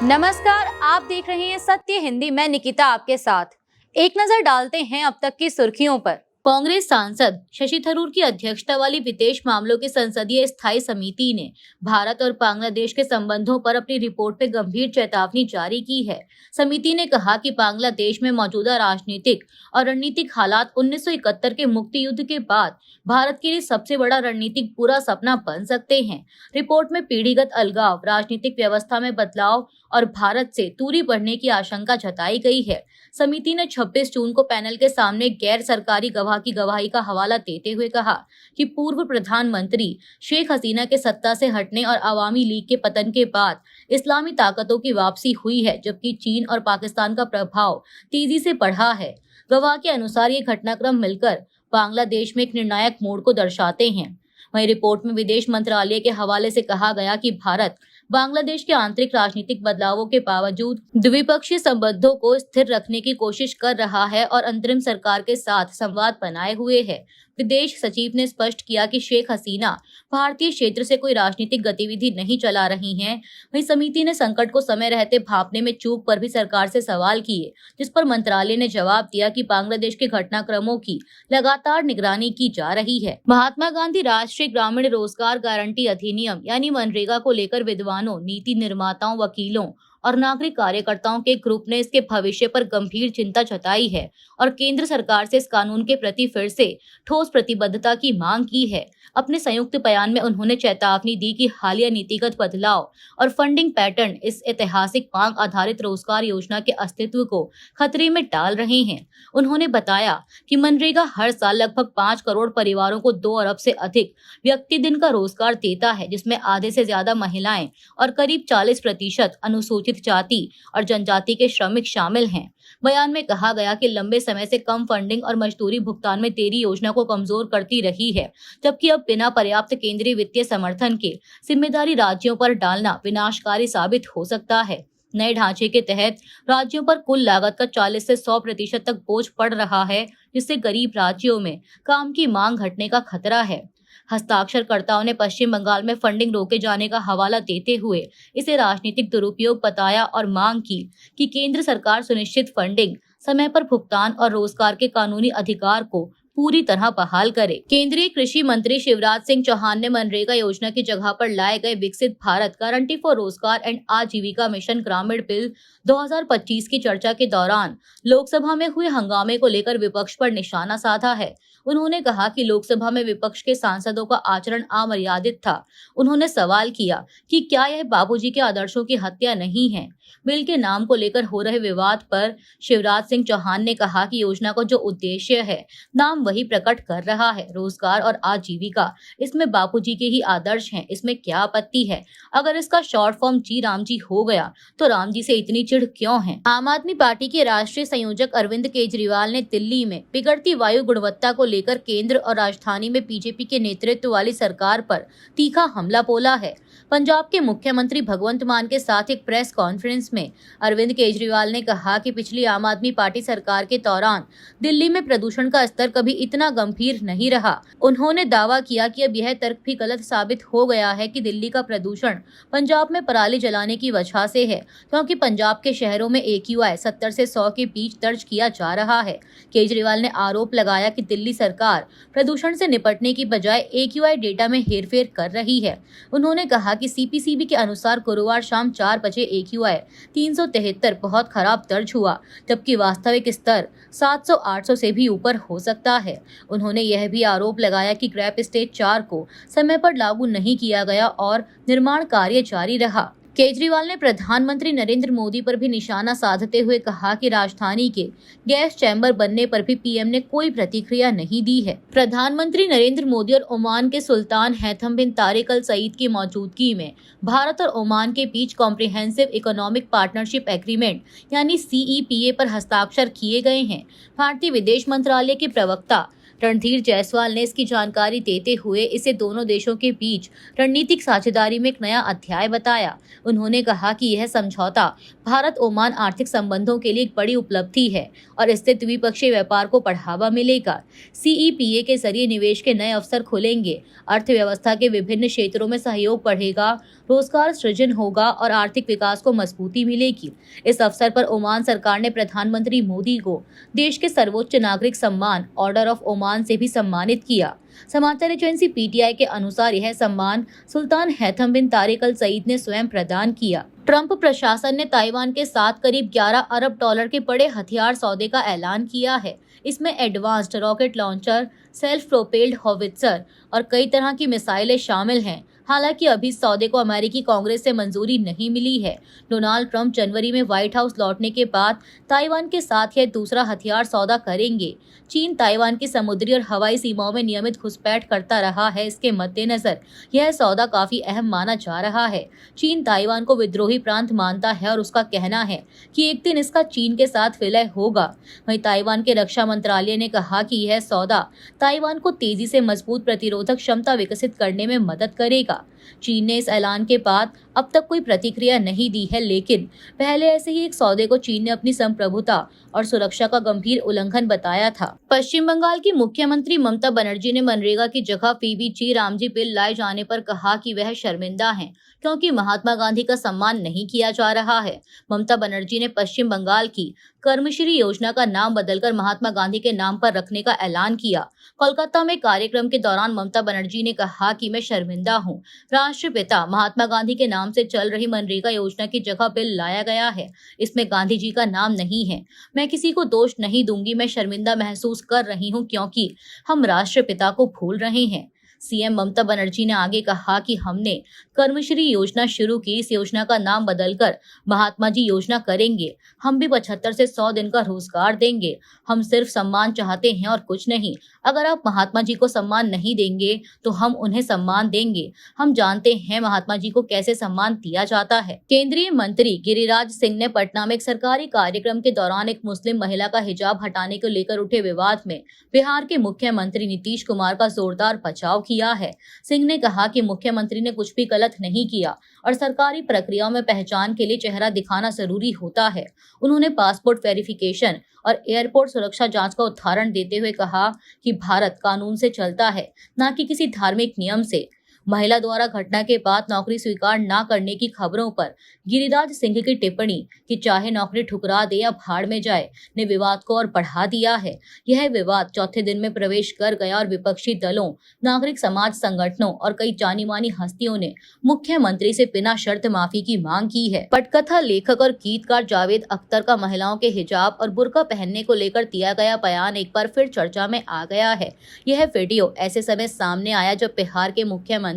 नमस्कार, आप देख रहे हैं सत्य हिंदी। मैं निकिता आपके साथ। एक नजर डालते हैं अब तक की सुर्खियों पर। कांग्रेस सांसद शशि थरूर की अध्यक्षता वाली विदेश मामलों की संसदीय स्थायी समिति ने भारत और बांग्लादेश के संबंधों पर अपनी रिपोर्ट में गंभीर चेतावनी जारी की है। समिति ने कहा कि बांग्लादेश में मौजूदा राजनीतिक और रणनीतिक हालात 1971 के मुक्ति युद्ध के बाद भारत के लिए सबसे बड़ा रणनीतिक बुरा सपना बन सकते हैं। रिपोर्ट में पीढ़ीगत अलगाव, राजनीतिक व्यवस्था में बदलाव और भारत से दूरी बढ़ने की आशंका जताई गई है। समिति ने 26 जून को पैनल के सामने गैर सरकारी गवाह की गवाही का हवाला देते हुए कहा कि पूर्व प्रधानमंत्री शेख हसीना के सत्ता से हटने और अवामी लीग के पतन के बाद इस्लामी ताकतों की वापसी हुई है, जबकि चीन और पाकिस्तान का प्रभाव तेजी से बढ़ा है। गवाह के अनुसार ये घटनाक्रम मिलकर बांग्लादेश में एक निर्णायक मोड़ को दर्शाते हैं। वहीं रिपोर्ट में विदेश मंत्रालय के हवाले से कहा गया कि भारत बांग्लादेश के आंतरिक राजनीतिक बदलावों के बावजूद द्विपक्षीय संबंधों को स्थिर रखने की कोशिश कर रहा है और अंतरिम सरकार के साथ संवाद बनाए हुए है। विदेश सचिव ने स्पष्ट किया कि शेख हसीना भारतीय क्षेत्र से कोई राजनीतिक गतिविधि नहीं चला रही हैं। वहीं समिति ने संकट को समय रहते भांपने में चूक पर भी सरकार से सवाल किए, जिस पर मंत्रालय ने जवाब दिया कि बांग्लादेश के घटनाक्रमों की लगातार निगरानी की जा रही है। महात्मा गांधी राष्ट्रीय ग्रामीण रोजगार गारंटी अधिनियम यानी मनरेगा को लेकर विद्वानों, नीति निर्माताओं, वकीलों और नागरिक कार्यकर्ताओं के ग्रुप ने इसके भविष्य पर गंभीर चिंता जताई है और केंद्र सरकार से इस कानून के प्रति फिर से ठोस प्रतिबद्धता की मांग की है। अपने संयुक्त बयान में उन्होंने चेतावनी दी कि हालिया नीतिगत बदलाव और फंडिंग पैटर्न इस ऐतिहासिक मांग आधारित रोजगार योजना के अस्तित्व को खतरे में डाल रहे हैं। उन्होंने बताया कि मनरेगा हर साल लगभग 5 करोड़ परिवारों को 2 अरब से अधिक व्यक्ति दिन का रोजगार देता है, जिसमें आधे से ज्यादा महिलाएं और करीब 40% अनुसूचित जाति और जनजाति के श्रमिक शामिल हैं। बयान में कहा गया कि लंबे समय से कम फंडिंग और मजदूरी भुगतान में देरी योजना को कमजोर करती रही है, जबकि अब बिना पर्याप्त केंद्रीय वित्तीय समर्थन के जिम्मेदारी राज्यों पर डालना विनाशकारी साबित हो सकता है। नए ढांचे के तहत राज्यों पर कुल लागत का 40 से 100% तक बोझ पड़ रहा है, जिससे गरीब राज्यों में काम की मांग घटने का खतरा है। हस्ताक्षरकर्ताओं ने पश्चिम बंगाल में फंडिंग रोके जाने का हवाला देते हुए इसे राजनीतिक दुरुपयोग बताया और मांग की कि केंद्र सरकार सुनिश्चित फंडिंग, समय पर भुगतान और रोजगार के कानूनी अधिकार को पूरी तरह बहाल करे। केंद्रीय कृषि मंत्री शिवराज सिंह चौहान ने मनरेगा योजना की जगह पर लाए गए विकसित भारत गारंटी फॉर रोजगार एंड आजीविका मिशन ग्रामीण बिल 2025 की चर्चा के दौरान लोकसभा में हुए हंगामे को लेकर विपक्ष पर निशाना साधा है। उन्होंने कहा कि लोकसभा में विपक्ष के सांसदों का आचरण अमर्यादित था। उन्होंने सवाल किया कि क्या यह बाबूजी के आदर्शों की हत्या नहीं है। बिल के नाम को लेकर हो रहे विवाद पर शिवराज सिंह चौहान ने कहा कि योजना का जो उद्देश्य है, नाम वही प्रकट कर रहा है, रोजगार और आजीविका। इसमें बापूजी के ही आदर्श हैं, इसमें क्या आपत्ति है? अगर इसका शॉर्ट फॉर्म जी राम जी हो गया तो राम जी से इतनी चिढ़ क्यों है? आम आदमी पार्टी के राष्ट्रीय संयोजक अरविंद केजरीवाल ने दिल्ली में बिगड़ती वायु गुणवत्ता को लेकर केंद्र और राजधानी में बीजेपी के नेतृत्व वाली सरकार पर तीखा हमला बोला है। पंजाब के मुख्यमंत्री भगवंत मान के साथ एक प्रेस कॉन्फ्रेंस में अरविंद केजरीवाल ने कहा कि पिछली आम आदमी पार्टी सरकार के दौरान दिल्ली में प्रदूषण का स्तर कभी इतना गंभीर नहीं रहा। उन्होंने दावा किया कि अब यह तर्क भी गलत साबित हो गया है कि दिल्ली का प्रदूषण पंजाब में पराली जलाने की वजह से है, क्योंकि पंजाब के शहरों में AQI 70 से 100 के बीच दर्ज किया जा रहा है। केजरीवाल ने आरोप लगाया कि दिल्ली सरकार प्रदूषण से निपटने की बजाय AQI डेटा में हेरफेर कर रही है। उन्होंने कहा कि CPCB के अनुसार गुरुवार शाम 4 बजे AQI 373 बहुत खराब दर्ज हुआ, जबकि वास्तविक स्तर 700-800 से भी ऊपर हो सकता है। उन्होंने यह भी आरोप लगाया कि ग्रैप स्टेज 4 को समय पर लागू नहीं किया गया और निर्माण कार्य जारी रहा। केजरीवाल ने प्रधानमंत्री नरेंद्र मोदी पर भी निशाना साधते हुए कहा कि राजधानी के गैस चैम्बर बनने पर भी पीएम ने कोई प्रतिक्रिया नहीं दी है। प्रधानमंत्री नरेंद्र मोदी और ओमान के सुल्तान हैथम बिन तारिक अल सईद की मौजूदगी में भारत और ओमान के बीच कॉम्प्रिहेंसिव इकोनॉमिक पार्टनरशिप एग्रीमेंट यानी CEPA पर हस्ताक्षर किए गए हैं। भारतीय विदेश मंत्रालय के प्रवक्ता रणधीर जायसवाल ने इसकी जानकारी देते हुए इसे दोनों देशों के बीच रणनीतिक साझेदारी में एक नया अध्याय बताया। उन्होंने कहा कि यह समझौता भारत ओमान आर्थिक संबंधों के लिए एक बड़ी उपलब्धि है और इससे द्विपक्षीय व्यापार को बढ़ावा मिलेगा। CEPA के जरिए निवेश के नए अवसर खुलेंगे, अर्थव्यवस्था के विभिन्न क्षेत्रों में सहयोग बढ़ेगा, रोजगार सृजन होगा और आर्थिक विकास को मजबूती मिलेगी। इस अवसर पर ओमान सरकार ने प्रधानमंत्री मोदी को देश के सर्वोच्च नागरिक सम्मान ऑर्डर ऑफ ओमान से भी सम्मानित किया। समाचार एजेंसी PTI के अनुसार यह सम्मान सुल्तान हैथम बिन तारिक अल सईद ने स्वयं प्रदान किया। ट्रंप प्रशासन ने ताइवान के साथ करीब 11 अरब डॉलर के बड़े हथियार सौदे का ऐलान किया है। इसमें advanced rocket launcher, self propelled howitzer और कई तरह की मिसाइलें शामिल हैं। हालांकि अभी इस सौदे को अमेरिकी कांग्रेस से मंजूरी नहीं मिली है। डोनाल्ड ट्रंप जनवरी में व्हाइट हाउस लौटने के बाद ताइवान के साथ यह दूसरा हथियार सौदा करेंगे। चीन ताइवान की समुद्री और हवाई सीमाओं में नियमित घुसपैठ करता रहा है। इसके मद्देनजर यह सौदा काफी अहम माना जा रहा है। चीन ताइवान को विद्रोही प्रांत मानता है और उसका कहना है कि एक दिन इसका चीन के साथ विलय होगा। वहीं ताइवान के रक्षा मंत्रालय ने कहा कि यह सौदा ताइवान को तेजी से मजबूत प्रतिरोधक क्षमता विकसित करने में मदद करेगा। चीन ने इस ऐलान के बाद अब तक कोई प्रतिक्रिया नहीं दी है, लेकिन पहले ऐसे ही एक सौदे को चीन ने अपनी संप्रभुता और सुरक्षा का गंभीर उल्लंघन बताया था। पश्चिम बंगाल की मुख्यमंत्री ममता बनर्जी ने मनरेगा की जगह PBG रामजी बिल लाए जाने पर कहा कि वह शर्मिंदा हैं, क्योंकि महात्मा गांधी का सम्मान नहीं किया जा रहा है। ममता बनर्जी ने पश्चिम बंगाल की कर्मश्री योजना का नाम बदलकर महात्मा गांधी के नाम पर रखने का ऐलान किया। कोलकाता में कार्यक्रम के दौरान ममता बनर्जी ने कहा कि मैं शर्मिंदा हूँ। राष्ट्रपिता महात्मा गांधी के नाम से चल रही मनरेगा योजना की जगह बिल लाया गया है। इसमें गांधी जी का नाम नहीं है। मैं किसी को दोष नहीं दूंगी। मैं शर्मिंदा महसूस कर रही हूँ क्योंकि हम राष्ट्रपिता को भूल रहे हैं। CM ममता बनर्जी ने आगे कहा कि हमने कर्मश्री योजना शुरू की। इस योजना का नाम बदलकर महात्मा जी योजना करेंगे। हम भी 75 से 100 दिन का रोजगार देंगे। हम सिर्फ सम्मान चाहते हैं और कुछ नहीं। अगर आप महात्मा जी को सम्मान नहीं देंगे तो हम उन्हें सम्मान देंगे। हम जानते हैं महात्मा जी को कैसे सम्मान दिया जाता है। केंद्रीय मंत्री गिरिराज सिंह ने पटना में एक सरकारी कार्यक्रम के दौरान एक मुस्लिम महिला का हिजाब हटाने को लेकर उठे विवाद में बिहार के मुख्यमंत्री नीतीश कुमार का जोरदार बचाव किया है। सिंह ने कहा कि मुख्यमंत्री ने कुछ भी गलत नहीं किया और सरकारी प्रक्रियाओं में पहचान के लिए चेहरा दिखाना जरूरी होता है। उन्होंने पासपोर्ट वेरिफिकेशन और एयरपोर्ट सुरक्षा जांच का उदाहरण देते हुए कहा कि भारत कानून से चलता है, न कि किसी धार्मिक नियम से। महिला द्वारा घटना के बाद नौकरी स्वीकार न करने की खबरों पर गिरिराज सिंह की टिप्पणी कि चाहे नौकरी ठुकरा दे या भाड़ में जाए ने विवाद को और बढ़ा दिया है। यह विवाद चौथे दिन में प्रवेश कर गया और विपक्षी दलों, नागरिक समाज संगठनों और कई जानी मानी हस्तियों ने मुख्यमंत्री से बिना शर्त माफी की मांग की है। पटकथा लेखक और गीतकार जावेद अख्तर का महिलाओं के हिजाब और बुर्का पहनने को लेकर दिया गया बयान एक बार फिर चर्चा में आ गया है। यह वीडियो ऐसे समय सामने आया जब बिहार के मुख्यमंत्री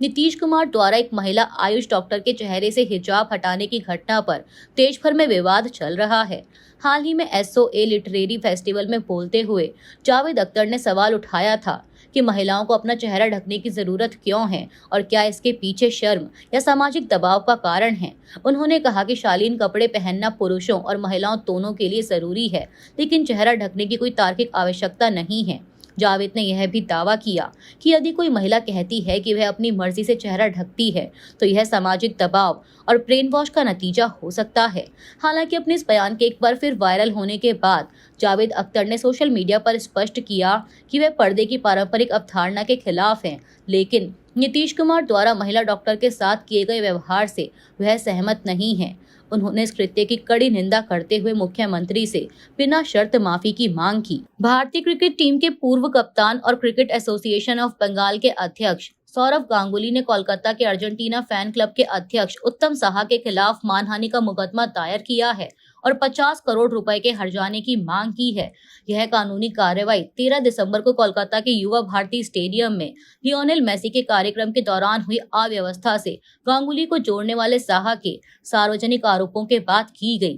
नीतीश कुमार द्वारा एक महिला आयुष डॉक्टर के चेहरे से हिजाब हटाने की घटना पर देश भर में विवाद चल रहा है। हाल ही में SOA लिटरेरी फेस्टिवल में बोलते हुए जावेद अख्तर ने सवाल उठाया था कि महिलाओं को अपना चेहरा ढकने की जरूरत क्यों है और क्या इसके पीछे शर्म या सामाजिक दबाव का कारण है। उन्होंने कहा कि शालीन कपड़े पहनना पुरुषों और महिलाओं दोनों के लिए जरूरी है, लेकिन चेहरा ढकने की कोई तार्किक आवश्यकता नहीं है। जावेद ने यह भी दावा किया कि यदि कोई महिला कहती है कि वह अपनी मर्जी से चेहरा ढकती है तो यह सामाजिक दबाव और ब्रेन वॉश का नतीजा हो सकता है। हालांकि अपने इस बयान के एक बार फिर वायरल होने के बाद जावेद अख्तर ने सोशल मीडिया पर स्पष्ट किया कि वह पर्दे की पारंपरिक अवधारणा के खिलाफ हैं, लेकिन नीतीश कुमार द्वारा महिला डॉक्टर के साथ किए गए व्यवहार से वह सहमत नहीं है। उन्होंने इस कृत्य की कड़ी निंदा करते हुए मुख्यमंत्री से बिना शर्त माफी की मांग की। भारतीय क्रिकेट टीम के पूर्व कप्तान और क्रिकेट एसोसिएशन ऑफ बंगाल के अध्यक्ष सौरव गांगुली ने कोलकाता के अर्जेंटीना फैन क्लब के अध्यक्ष उत्तम साहा के खिलाफ मानहानि का मुकदमा दायर किया है और 50 करोड़ रुपए के हर्जाने की मांग की है। यह कानूनी कार्रवाई 13 दिसंबर को कोलकाता के युवा भारती स्टेडियम में लियोनेल मेसी के कार्यक्रम के दौरान हुई अव्यवस्था से गांगुली को जोड़ने वाले साहा के सार्वजनिक आरोपों के बाद की गई।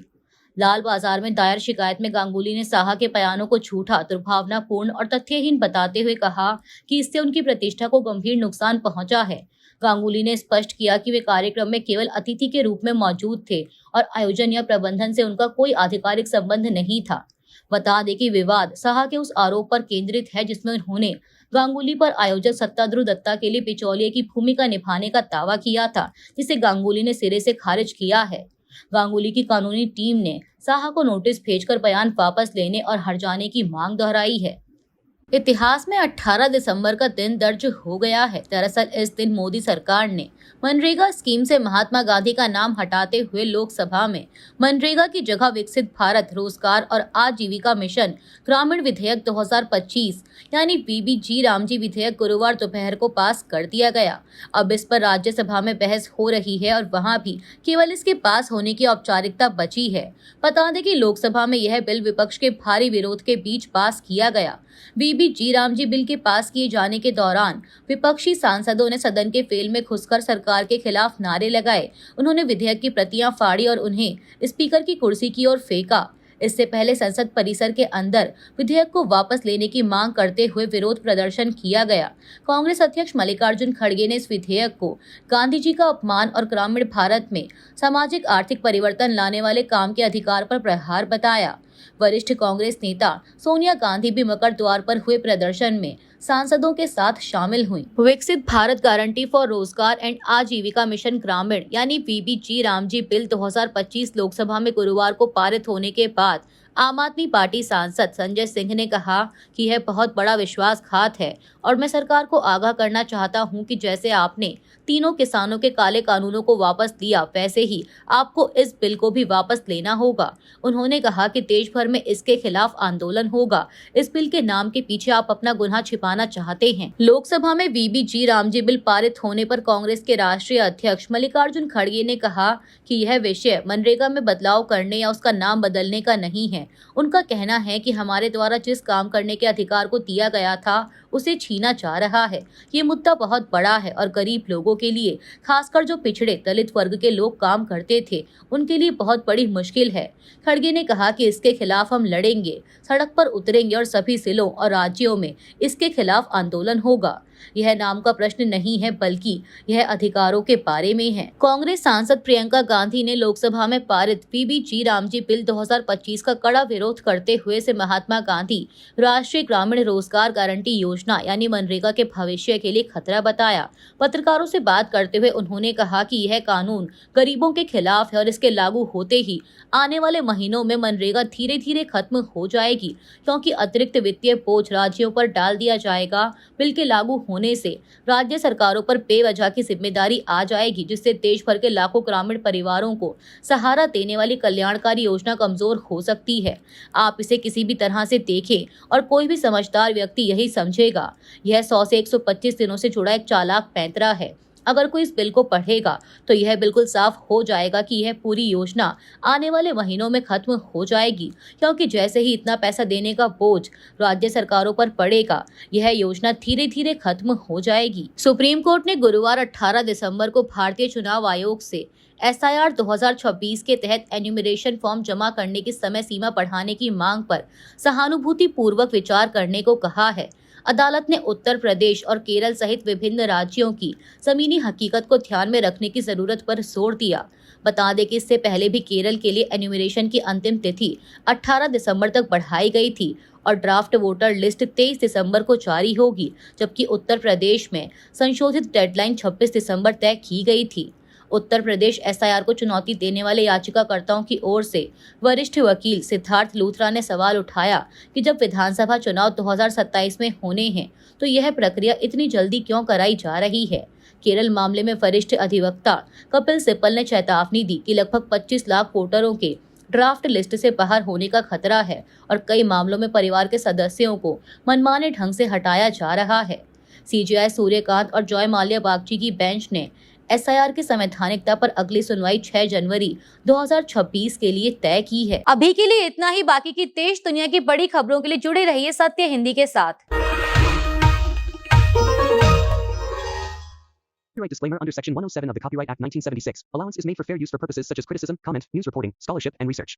लाल बाजार में दायर शिकायत में गांगुली ने साहा के बयानों को झूठा, दुर्भावनापूर्ण और तथ्यहीन बताते हुए कहा कि इससे उनकी प्रतिष्ठा को गंभीर नुकसान पहुंचा है। गांगुली ने स्पष्ट किया कि वे कार्यक्रम में केवल अतिथि के रूप में मौजूद थे और आयोजन या प्रबंधन से उनका कोई आधिकारिक संबंध नहीं था। बता दें कि विवाद साहा के उस आरोप पर केंद्रित है जिसमें उन्होंने गांगुली पर आयोजक सत्ताध्रुव दत्ता के लिए बिचौलिए की भूमिका निभाने का दावा किया था, जिसे गांगुली ने सिरे से खारिज किया है। गांगुली की कानूनी टीम ने साहा को नोटिस भेजकर बयान वापस लेने और हट जाने की मांग दोहराई है। इतिहास में 18 दिसंबर का दिन दर्ज हो गया है। दरअसल इस दिन मोदी सरकार ने मनरेगा स्कीम से महात्मा गांधी का नाम हटाते हुए लोकसभा में मनरेगा की जगह विकसित भारत रोजगार और आजीविका मिशन ग्रामीण विधेयक 2025 यानी बीबीजी रामजी विधेयक गुरुवार दोपहर को पास कर दिया गया। अब इस पर राज्यसभा में बहस हो रही है और वहां भी केवल इसके पास होने की औपचारिकता बची है। बता दें कि लोकसभा में यह बिल विपक्ष के भारी विरोध के बीच पास किया गया। बीबीजी रामजी बिल के पास किए जाने के दौरान विपक्षी सांसदों ने सदन के फेल में घुसकर सरकार के खिलाफ नारे लगाए। उन्होंने विधेयक की प्रतियां फाड़ी और उन्हें स्पीकर की कुर्सी की ओर फेंका। इससे पहले संसद परिसर के अंदर विधेयक को वापस लेने की मांग करते हुए विरोध प्रदर्शन किया गया। कांग्रेस अध्यक्ष मल्लिकार्जुन खड़गे ने इस विधेयक को गांधी जी का अपमान और ग्रामीण भारत में सामाजिक आर्थिक परिवर्तन लाने वाले काम के अधिकार पर प्रहार बताया। वरिष्ठ कांग्रेस नेता सोनिया गांधी भी मकर द्वार पर हुए प्रदर्शन में सांसदों के साथ शामिल हुई। विकसित भारत गारंटी फॉर रोजगार एंड आजीविका मिशन ग्रामीण यानी बीबीजी रामजी बिल 2025 लोकसभा में गुरुवार को पारित होने के बाद आम आदमी पार्टी सांसद संजय सिंह ने कहा कि यह बहुत बड़ा विश्वासघात है और मैं सरकार को आगाह करना चाहता हूं कि जैसे आपने तीनों किसानों के काले कानूनों को वापस लिया, वैसे ही आपको इस बिल को भी वापस लेना होगा। उन्होंने कहा कि देश भर में इसके खिलाफ आंदोलन होगा। इस बिल के नाम के पीछे आप अपना गुनाह छिपाना चाहते हैं। लोकसभा में बीबीजी रामजी बिल पारित होने पर कांग्रेस के राष्ट्रीय अध्यक्ष मल्लिकार्जुन खड़गे ने कहा कि यह विषय मनरेगा में बदलाव करने या उसका नाम बदलने का नहीं है। उनका कहना है कि हमारे द्वारा जिस काम करने के अधिकार को दिया गया था उसे छीना जा रहा है। ये मुद्दा बहुत बड़ा है और गरीब लोगों के लिए, खासकर जो पिछड़े दलित वर्ग के लोग काम करते थे, उनके लिए बहुत बड़ी मुश्किल है। खड़गे ने कहा कि इसके खिलाफ हम लड़ेंगे, सड़क पर उतरेंगे और सभी जिलों और राज्यों में इसके खिलाफ आंदोलन होगा। यह नाम का प्रश्न नहीं है बल्कि यह अधिकारों के बारे में है। कांग्रेस सांसद प्रियंका गांधी ने लोकसभा में पारित बीबीजी रामजी बिल 2025 का कड़ा विरोध करते हुए इसे महात्मा गांधी राष्ट्रीय ग्रामीण रोजगार गारंटी योजना यानी मनरेगा के भविष्य के लिए खतरा बताया। पत्रकारों से बात करते हुए उन्होंने कहा कि यह कानून गरीबों के खिलाफ है और इसके लागू होते ही आने वाले महीनों में मनरेगा धीरे धीरे खत्म हो जाएगी, क्योंकि अतिरिक्त वित्तीय बोझ राज्यों पर डाल दिया जाएगा। बिल के लागू होने से राज्य सरकारों पर बेवजह की जिम्मेदारी आ जाएगी, जिससे देश भर के लाखों ग्रामीण परिवारों को सहारा देने वाली कल्याणकारी योजना कमजोर हो सकती है। आप इसे किसी भी तरह से देखें और कोई भी समझदार व्यक्ति यही समझेगा। यह 100 से 125 दिनों से जुड़ा एक चालाक पैंतरा है। अगर कोई इस बिल को पढ़ेगा तो यह बिल्कुल साफ हो जाएगा कि यह पूरी योजना आने वाले महीनों में खत्म हो जाएगी, क्योंकि जैसे ही इतना पैसा देने का बोझ राज्य सरकारों पर पड़ेगा, यह योजना धीरे धीरे खत्म हो जाएगी। सुप्रीम कोर्ट ने गुरुवार 18 दिसंबर को भारतीय चुनाव आयोग से SIR 2026 के तहत एन्यूमरेशन फॉर्म जमा करने की समय सीमा बढ़ाने की मांग पर सहानुभूति पूर्वक विचार करने को कहा है। अदालत ने उत्तर प्रदेश और केरल सहित विभिन्न राज्यों की जमीनी हकीकत को ध्यान में रखने की जरूरत पर जोर दिया। बता दें कि इससे पहले भी केरल के लिए एन्यूमरेशन की अंतिम तिथि 18 दिसंबर तक बढ़ाई गई थी और ड्राफ्ट वोटर लिस्ट 23 दिसंबर को जारी होगी, जबकि उत्तर प्रदेश में संशोधित डेडलाइन 26 दिसंबर तय की गई थी। उत्तर प्रदेश SIR को चुनौती देने वाले याचिकाकर्ताओं की ओर से वरिष्ठ वकील सिद्धार्थ लूथरा ने सवाल उठाया कि जब विधानसभा चुनाव 2027 में होने हैं तो यह प्रक्रिया इतनी जल्दी क्यों कराई जा रही है। केरल मामले में वरिष्ठ अधिवक्ता कपिल सिब्बल ने चेतावनी दी कि लगभग 25 लाख वोटरों के ड्राफ्ट लिस्ट से बाहर होने का खतरा है और कई मामलों में परिवार के सदस्यों को मनमाने ढंग से हटाया जा रहा है। CJI सूर्यकांत और जॉय माल्या बागची की बेंच ने SIR की संवैधानिकता पर अगली सुनवाई 6 जनवरी 2026 के लिए तय की है। अभी के लिए इतना ही। बाकी की देश दुनिया की बड़ी खबरों के लिए जुड़े रहिए सत्य हिंदी के साथ। Copyright disclaimer under Section 107 of the Copyright Act 1976. Allowance is made for fair use for purposes such as criticism, comment, news reporting, scholarship, and research.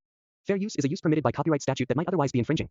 Fair use is a use permitted by copyright statute that might otherwise be infringing.